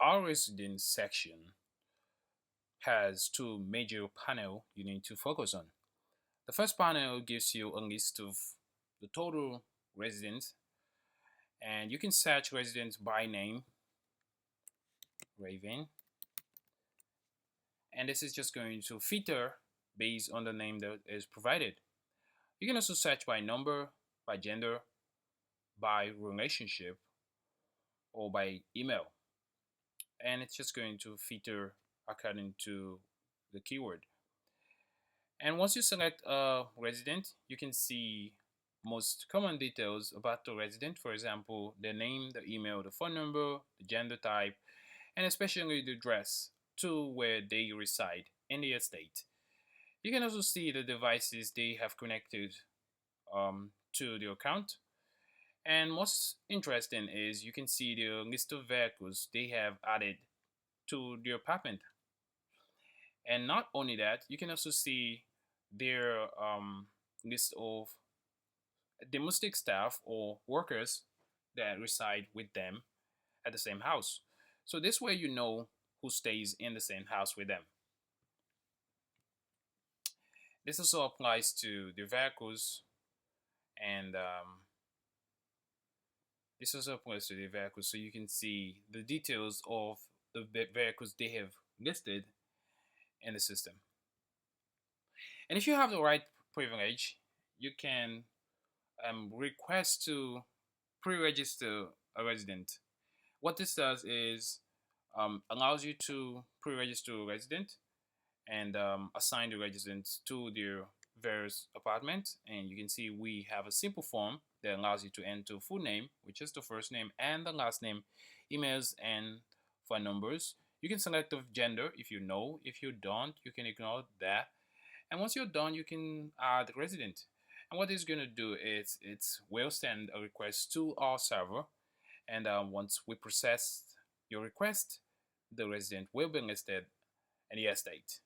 Our residence section has two major panels you need to focus on. The first panel gives you a list of the total residents, and you can search residents by name, Raven, and this is just going to filter based on the name that is provided. You can also search by number, by gender, by relationship, or by email, and it's just going to filter according to the keyword. And once you select a resident, you can see most common details about the resident, for example, the name, the email, the phone number, the gender type, and especially the address to where they reside in the estate. You can also see the devices they have connected to the account. And most interesting is you can see the list of vehicles they have added to their apartment. And not only that, you can also see their list of domestic staff or workers that reside with them at the same house. So this way you know who stays in the same house with them. This also applies to the vehicles, and this also applies to the vehicles, so you can see the details of the vehicles they have listed in the system. And if you have the right privilege, you can request to pre-register a resident. What this does is allows you to pre-register a resident and assign the residents to their various apartments. And you can see we have a simple form that allows you to enter full name, which is the first name and the last name, emails and phone numbers. You can select the gender if you know. If you don't, you can ignore that. And once you're done, you can add resident. And what it's going to do is it will send a request to our server. And once we process your request, the resident will be listed in the estate.